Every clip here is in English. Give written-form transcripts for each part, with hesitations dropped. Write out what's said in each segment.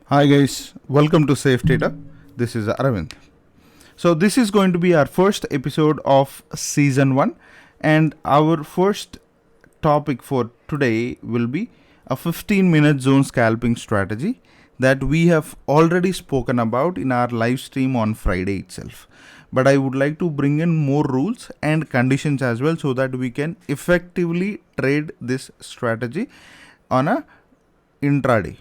Hi guys, welcome to safetrader. This is Aravind. So this is going to be our first episode of season 1, and our first topic for today will be a 15-minute zone scalping strategy that we have already spoken about in our live stream on Friday itself. But I would like to bring in more rules and conditions as well so that we can effectively trade this strategy on a intraday.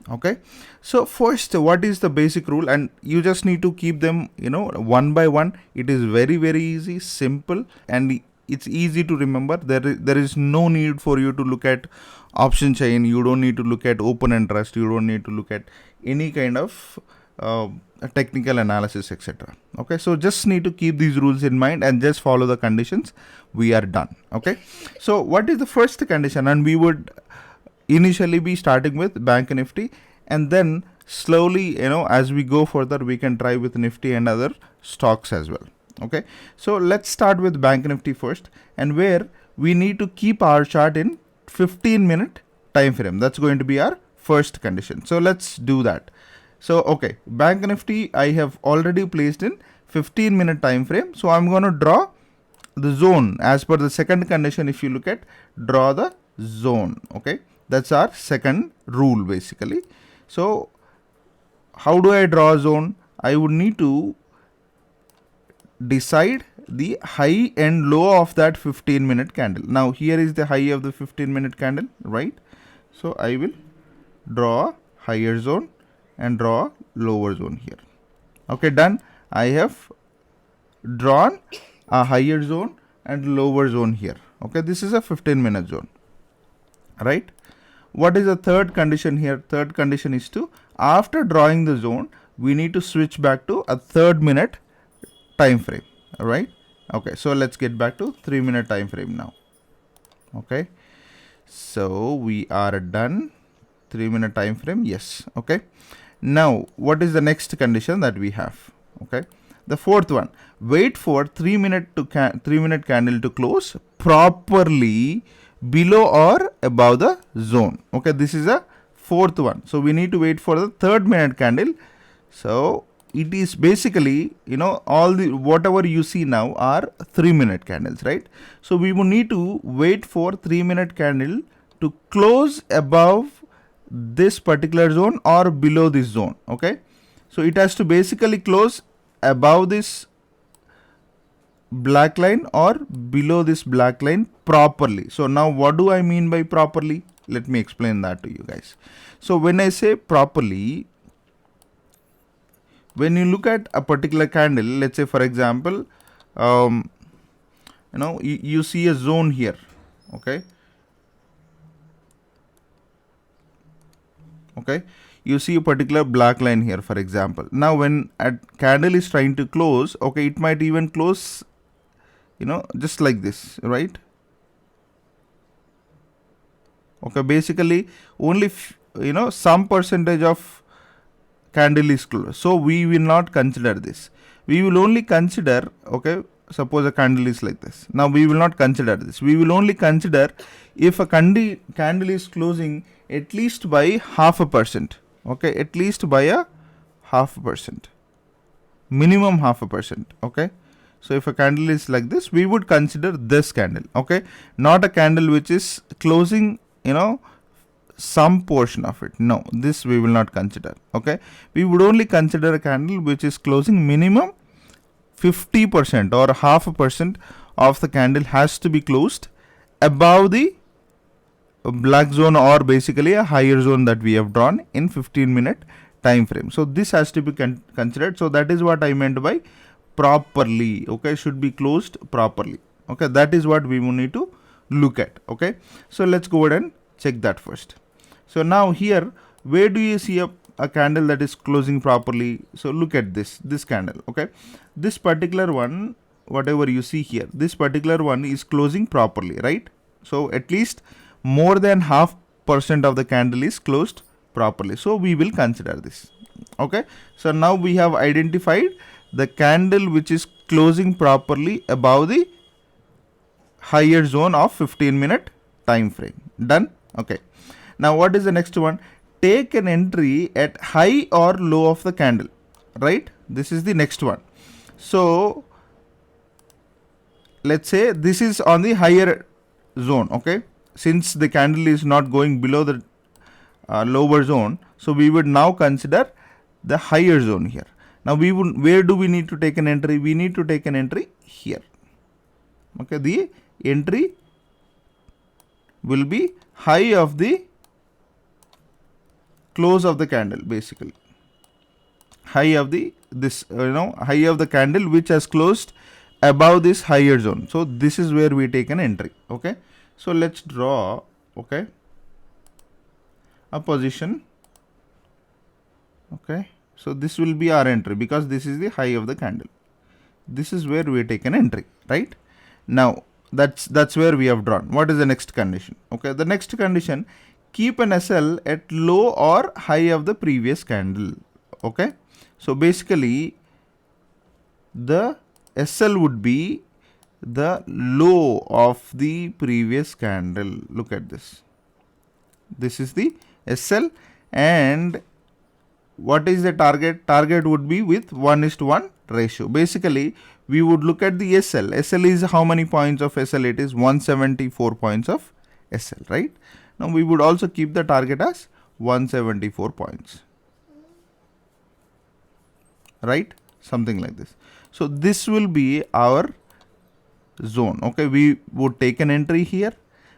Okay, so first, what is the basic rule? And you just need to keep them one by one. It is very easy, simple, and it's easy to remember. There is no need for you to look at option chain. You don't need to look at open interest. You don't need to look at any kind of technical analysis, etc. Okay, so just need to keep these rules in mind and just follow the conditions. We are done. Okay, so what is the first condition? And we would initially be starting with BankNifty, and then slowly, as we go further, we can try with Nifty and other stocks as well. Okay, so let's start with BankNifty first, and where we need to keep our chart in 15-minute time frame. That's going to be our first condition. So let's do that. So okay, BankNifty I have already placed in 15-minute time frame. So I'm going to draw the zone as per the second condition. If you look at, draw the zone. Okay, that's our second rule basically. So how do I draw a zone? I would need to decide the high and low of that 15-minute candle. Now here is the high of the 15-minute candle, right? So I will draw a higher zone and draw a lower zone here. Okay, done. I have drawn a higher zone and lower zone here. Okay, this is a 15-minute zone, right? What is the third condition here? Third condition is to, after drawing the zone, we need to switch back to a 3-minute time frame. All right. Okay, so let's get back to 3-minute time frame now. Okay, so we are done. 3-minute time frame, yes. Okay, now what is the next condition that we have? Okay, the fourth one, wait for 3-minute candle to close properly below or above the zone. Okay, this is a fourth one. So we need to wait for the 3rd-minute candle. So it is basically, all the whatever you see now are 3-minute candles, right? So we will need to wait for 3-minute candle to close above this particular zone or below this zone. Okay, so it has to basically close above this black line or below this black line properly. So now what do I mean by properly? Let me explain that to you guys. So when I say properly, when you look at a particular candle, let's say for example, you see a zone here. Okay, you see a particular black line here, for example. Now when a candle is trying to close, okay, it might even close just like this, right? Okay, basically only some percentage of candle is closed, so we will not consider this. We will only consider, okay, suppose a candle is like this. Now we will not consider this. We will only consider if a candle is closing at least by 0.5%. okay, at least by a 0.5%, minimum 0.5%. okay, so if a candle is like this, we would consider this candle. Okay, not a candle which is closing some portion of it. No, this we will not consider. Okay, we would only consider a candle which is closing minimum 50% or 0.5% of the candle has to be closed above the black zone, or basically a higher zone that we have drawn in 15-minute time frame. So this has to be considered. So that is what I meant by properly. Okay, should be closed properly. Okay, that is what we will need to look at. Okay, so let's go ahead and check that first. So now here, where do you see a candle that is closing properly? So look at this candle. Okay, this particular one, whatever you see here, this particular one is closing properly, right? So at least more than 0.5% of the candle is closed properly, so we will consider this. Okay, so now we have identified the candle which is closing properly above the higher zone of 15-minute time frame. Done. Okay, now what is the next one? take an entry at high or low of the candle, right? This is the next one. So let's say this is on the higher zone, okay? Since the candle is not going below the lower zone, so we would now consider the higher zone here. Now where do we need to take an entry? We need to take an entry here. Okay, the entry will be high of the close of the candle, basically high of the high of the candle which has closed above this higher zone. So this is where we take an entry. Okay, so let's draw, okay, a position. Okay, so this will be our entry because this is the high of the candle. This is where we take an entry, right? Now that's where we have drawn. What is the next condition? Okay, the next condition, keep an SL at low or high of the previous candle. Okay, so basically the SL would be the low of the previous candle. Look at this. This is the SL, and what is the target? Target would be with 1:1 ratio. Basically, we would look at the SL. SL is how many points of SL? It is 174 points of SL, right? Now we would also keep the target as 174 points, right? Something like this. So this will be our zone. Okay, we would take an entry here,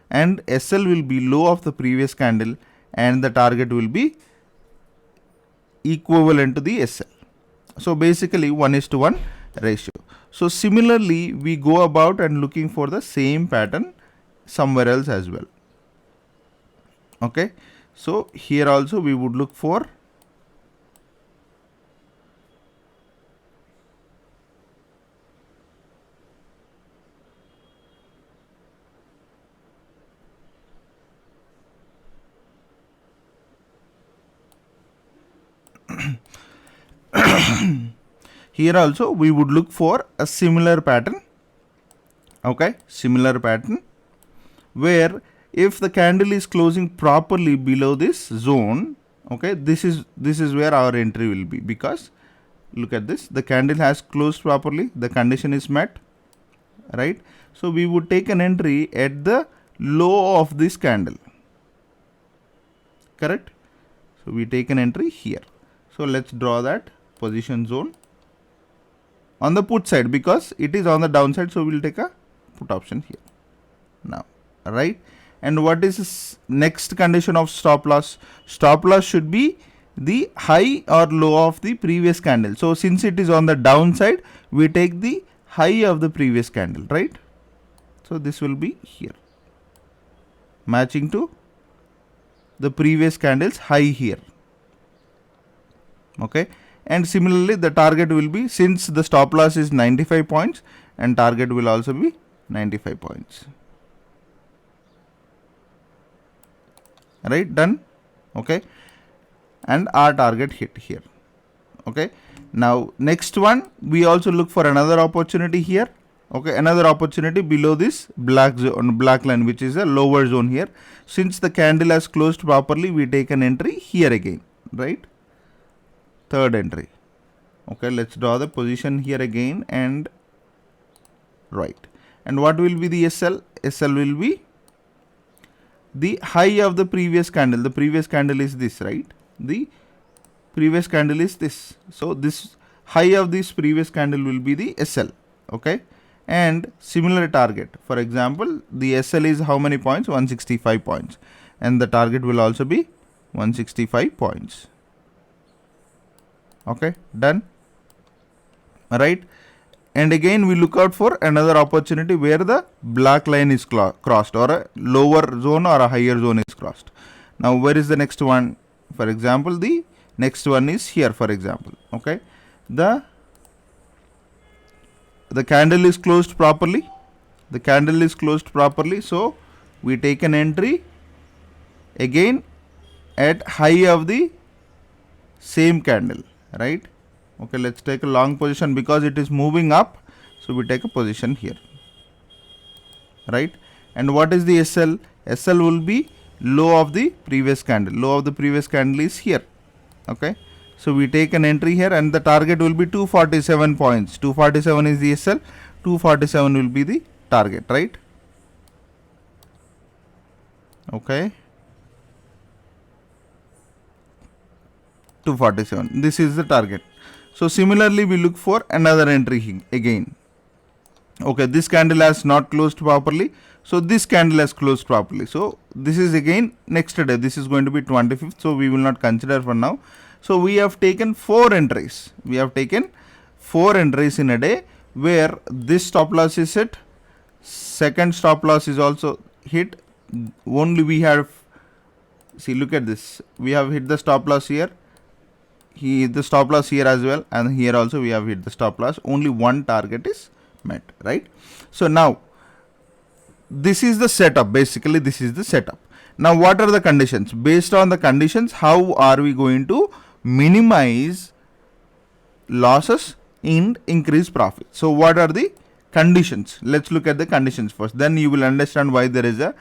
and SL will be low of the previous candle, and the target will be equivalent to the SL. So basically 1:1 ratio. So similarly, we go about and looking for the same pattern somewhere else as well. Okay, so here also we would look for here also we would look for a similar pattern. Okay, similar pattern where if the candle is closing properly below this zone, okay, this is where our entry will be, because look at this, the candle has closed properly, the condition is met, right? So we would take an entry at the low of this candle, correct? So we take an entry here. So let's draw that position zone on the put side because it is on the downside, so we'll take a put option here now, right? And what is this next condition of stop loss? Stop loss should be the high or low of the previous candle. So since it is on the downside, we take the high of the previous candle, right? So this will be here, matching to the previous candle's high here. Okay, and similarly the target will be, since the stop loss is 95 points, and target will also be 95 points. Right, done. Okay, and our target hit here. Okay, now next one, we also look for another opportunity here. Okay, another opportunity below this black zone, black line, which is a lower zone here. Since the candle has closed properly, we take an entry here again, right? Third entry. Okay, let's draw the position here again, and right. And what will be the SL? SL will be the high of the previous candle. The previous candle is this, right? The previous candle is this. So this high of this previous candle will be the SL. Okay, and similar target. For example, the SL is how many points? 165 points, and the target will also be 165 points. Okay, done. Right, and again we look out for another opportunity where the black line is crossed, or a lower zone or a higher zone is crossed. Now where is the next one? For example, the next one is here, for example. Okay, the candle is closed properly, the candle is closed properly, so we take an entry again at high of the same candle, right? Okay, let's take a long position because it is moving up, so we take a position here, right? And what is the SL? SL will be low of the previous candle. Low of the previous candle is here. Okay, so we take an entry here, and the target will be 247 points. 247 is the SL, 247 will be the target, right? Okay, 247, this is the target. So similarly we look for another entry again. Okay, this candle has not closed properly, so this candle has closed properly. So this is again next day. This is going to be 25th, so we will not consider for now. So we have taken 4 entries. We have taken 4 entries in a day, where this stop loss is hit, second stop loss is also hit. Only we have, see, look at this, we have hit the stop loss here, the stop loss here as well, and here also we have hit the stop loss. Only one target is met, right? So now this is the setup. Basically this is the setup. Now what are the conditions? Based on the conditions, how are we going to minimize losses and increase profit? So what are the conditions? Let's look at the conditions first, then you will understand why there is a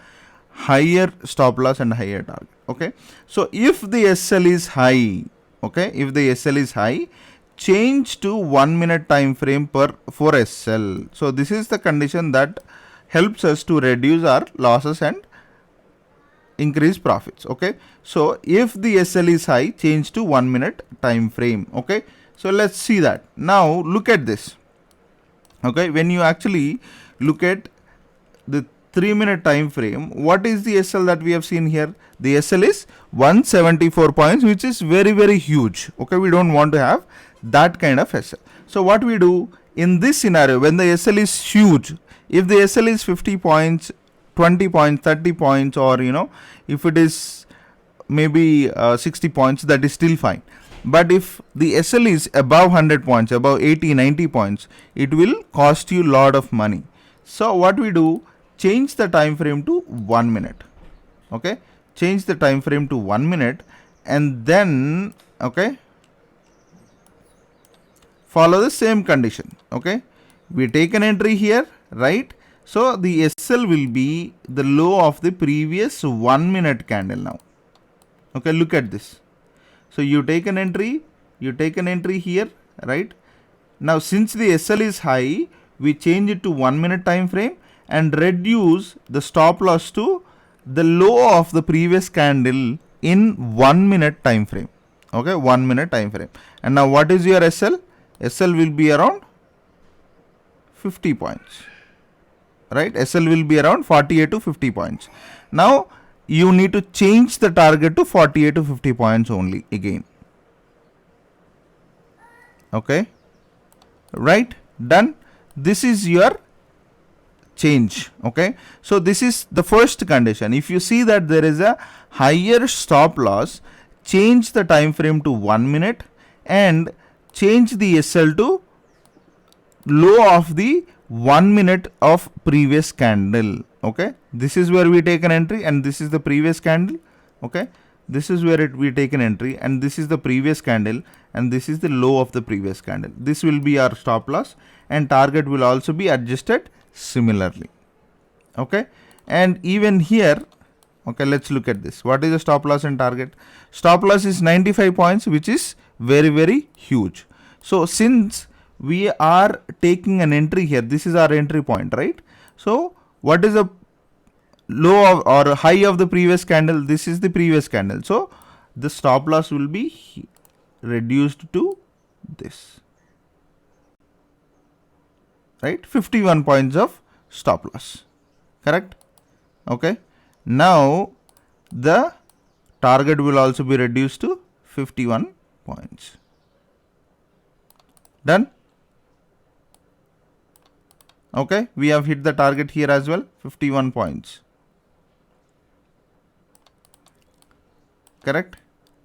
higher stop loss and higher target. Okay, so if the SL is high, okay, if the SL is high, change to 1 minute time frame for SL. So this is the condition that helps us to reduce our losses and increase profits. Okay, so if the SL is high, change to 1 minute time frame. Okay, so let's see that. Now look at this. Okay, when you actually look at the 3-minute time frame, what is the SL that we have seen here? The SL is 174 points, which is very, very huge. Okay, we don't want to have that kind of SL. So what we do in this scenario, when the SL is huge, if the SL is 50 points, 20 points, 30 points, or if it is maybe 60 points, that is still fine. But if the SL is above 100 points, above 80, 90 points, it will cost you a lot of money. So what we do, change the time frame to 1 minute. Okay, change the time frame to 1 minute, and then okay, follow the same condition. Okay, we take an entry here, right? So the SL will be the low of the previous 1 minute candle now. Okay, look at this. So you take an entry here, right? Now since the SL is high, we change it to 1 minute time frame and reduce the stop loss to the low of the previous candle in 1 minute time frame. Okay, 1 minute time frame. And now what is your SL? SL will be around 50 points, right? SL will be around 48 to 50 points. Now you need to change the target to 48 to 50 points only again. Okay, right, done. This is your change. Okay, so this is the first condition. If you see that there is a higher stop loss, change the time frame to 1 minute and change the SL to low of the 1 minute of previous candle. Okay, this is where we take an entry, and this is the previous candle. Okay, this is where we take an entry, and this is the previous candle, and this is the low of the previous candle. This will be our stop loss, and target will also be adjusted similarly. Okay, and even here, okay, let's look at this. What is the stop loss and target? Stop loss is 95 points, which is very, very huge. So since we are taking an entry here, this is our entry point, right? So what is the low of, or high of the previous candle? This is the previous candle. So the stop loss will be reduced to this, right? 51 points of stop loss, correct? Okay, now the target will also be reduced to 51 points. Done. Okay, we have hit the target here as well, 51 points. Correct,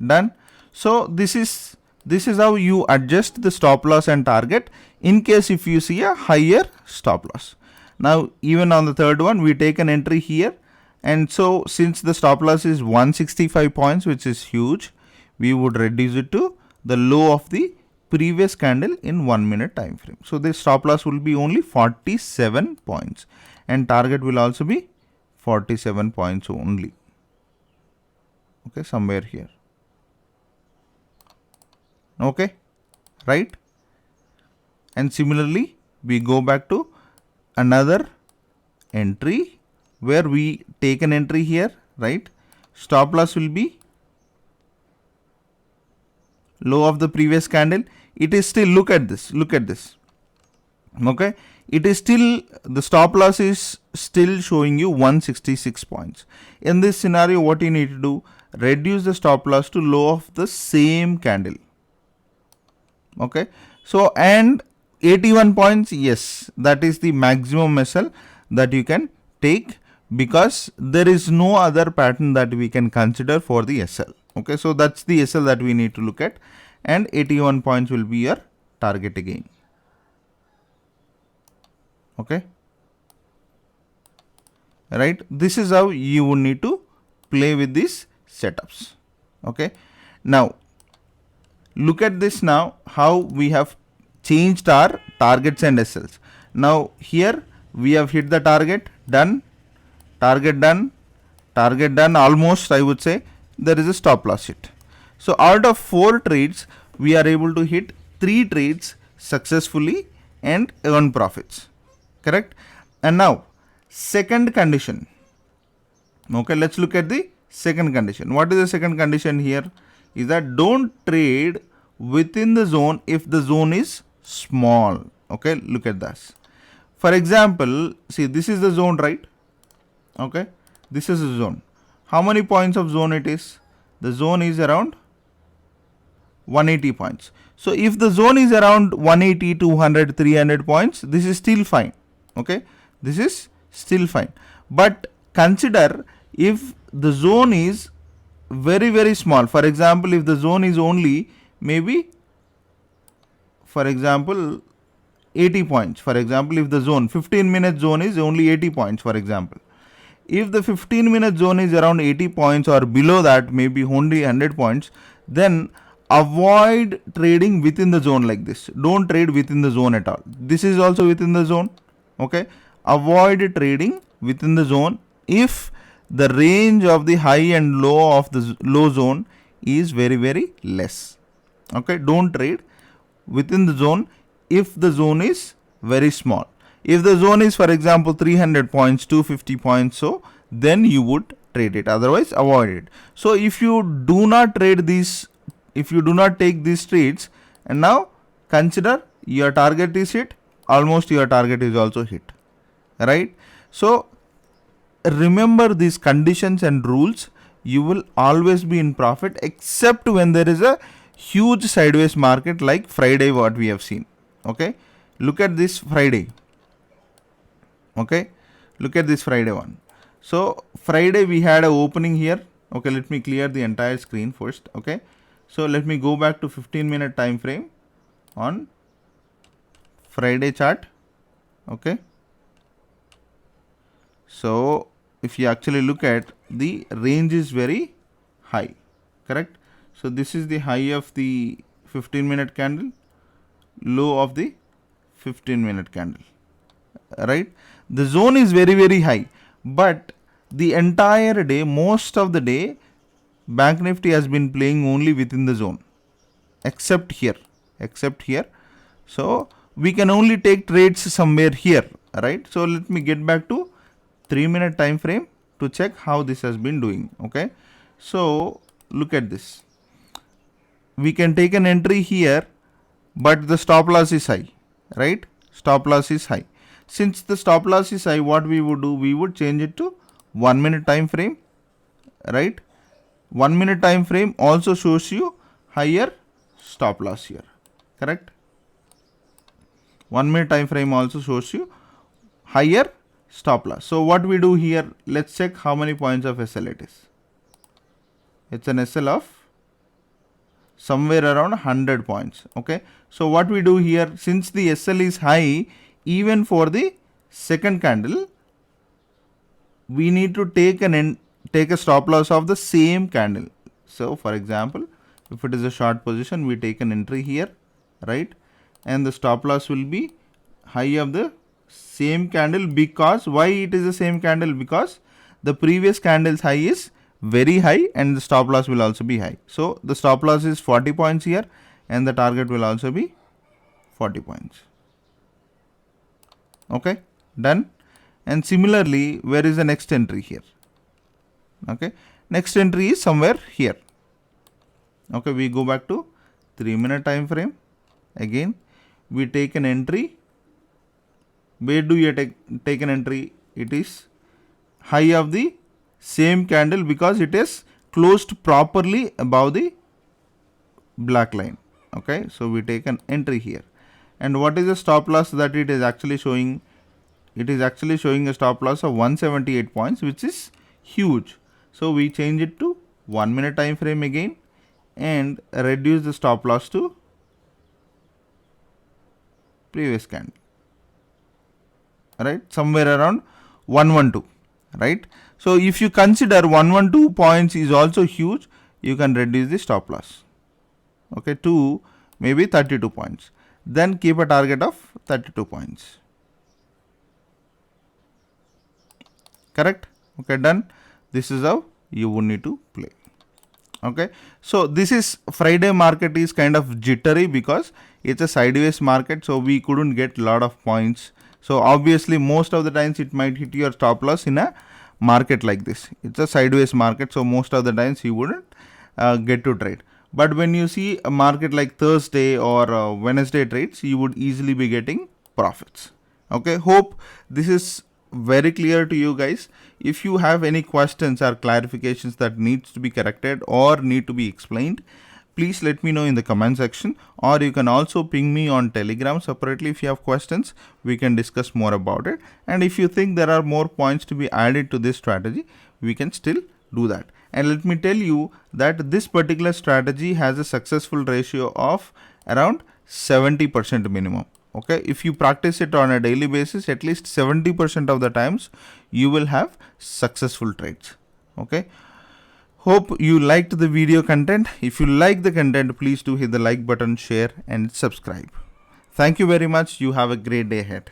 done. So this is how you adjust the stop loss and target in case if you see a higher stop loss. Now even on the third one, we take an entry here, and so since the stop loss is 165 points, which is huge, we would reduce it to the low of the previous candle in 1 minute time frame. So the stop loss will be only 47 points, and target will also be 47 points only. Okay, somewhere here. Okay, right? And similarly, we go back to another entry where we take an entry here, right? Stop loss will be low of the previous candle. It is still, look at this, okay, it is still, the stop loss is still showing you 166 points. In this scenario, what you need to do, reduce the stop loss to low of the same candle. Okay, so and 81 points, yes, that is the maximum SL that you can take, because there is no other pattern that we can consider for the SL. Okay, so that's the SL that we need to look at, and 81 points will be your target again. Okay, right, this is how you would need to play with these setups. Okay, now look at this, now how we have changed our targets and SLs. Now here we have hit the target, done, target done, target done, almost I would say. There is a stop loss hit. So out of 4 trades, we are able to hit 3 trades successfully and earn profits. Correct? And now second condition. Okay, let's look at the second condition. What is the second condition here? Is that don't trade within the zone if the zone is small. Okay, look at this. For example, see, this is the zone, right? Okay, this is the zone. How many points of zone it is? The zone is around 180 points. So if the zone is around 180, 200, 300 points, this is still fine. Okay, this is still fine. But consider if the zone is very, very small. For example, if the zone is only maybe, for example, 80 points. For example, if the zone 15-minute zone is only 80 points, for example. If the 15-minute zone is around 80 points or below that, maybe only 100 points, then avoid trading within the zone like this. Don't trade within the zone at all. This is also within the zone. Okay, avoid trading within the zone if the range of the high and low of the low zone is very, very less. Okay, don't trade within the zone if the zone is very small. If the zone is, for example, 300 points, 250 points, so then you would trade it. Otherwise, avoid it. So if you do not trade these, if you do not take these trades, and now consider your target is hit, almost your target is also hit, right? So remember these conditions and rules. You will always be in profit, except when there is a huge sideways market like Friday, what we have seen. Okay, look at this Friday. Okay, look at this Friday one. So Friday we had an opening here. Okay, let me clear the entire screen first. Okay, so let me go back to 15-minute time frame on Friday chart. Okay, so if you actually look at, the range is very high, correct? So this is the high of the 15-minute candle, low of the 15-minute candle, right? The zone is very, very high, but the entire day, most of the day, Bank Nifty has been playing only within the zone, except here. So we can only take trades somewhere here, right? So let me get back to 3-minute time frame to check how this has been doing. Okay, so look at this. We can take an entry here, but the stop loss is high, right? Stop loss is high. Since the stop loss is high, what we would do, we would change it to 1-minute time frame, right? 1-minute time frame also shows you higher stop loss here, correct? 1-minute time frame also shows you higher stop loss. So what we do here, let's check how many points of SL it is. It's an SL of somewhere around 100 points. Okay, so what we do here, since the SL is high, even for the second candle, we need to take a stop loss of the same candle. So for example, if it is a short position, we take an entry here, right? And the stop loss will be high of the same candle. Because why it is the same candle? Because the previous candle's high is very high and the stop loss will also be high. So the stop loss is 40 points here and the target will also be 40 points. Okay, done. And similarly, where is the next entry here? Okay, next entry is somewhere here. Okay, we go back to 3-minute time frame. Again, we take an entry. Where do you take an entry? It is high of the same candle because it is closed properly above the black line. Okay, so we take an entry here. And what is the stop loss that it is actually showing? It is actually showing a stop loss of 178 points, which is huge. So we change it to 1-minute time frame again and reduce the stop loss to previous candle, right? Somewhere around 112, right? So if you consider 112 points is also huge, you can reduce the stop loss, okay, to maybe 32 points. Then keep a target of 32 points. Correct? Okay, done. This is how you would need to play. Okay, so this is Friday market is kind of jittery because it's a sideways market, so we couldn't get a lot of points. So obviously most of the times it might hit your stop loss in a market like this. It's a sideways market, so most of the times you wouldn't get to trade. But when you see a market like Thursday or Wednesday trades, you would easily be getting profits. Okay, hope this is very clear to you guys. If you have any questions or clarifications that needs to be corrected or need to be explained, please let me know in the comment section, or you can also ping me on Telegram separately if you have questions. We can discuss more about it, and if you think there are more points to be added to this strategy, we can still do that. And let me tell you that this particular strategy has a successful ratio of around 70% minimum. Okay, if you practice it on a daily basis, at least 70% of the times you will have successful trades. Okay, hope you liked the video content. If you like the content, please do hit the like button, share and subscribe. Thank you very much. You have a great day ahead.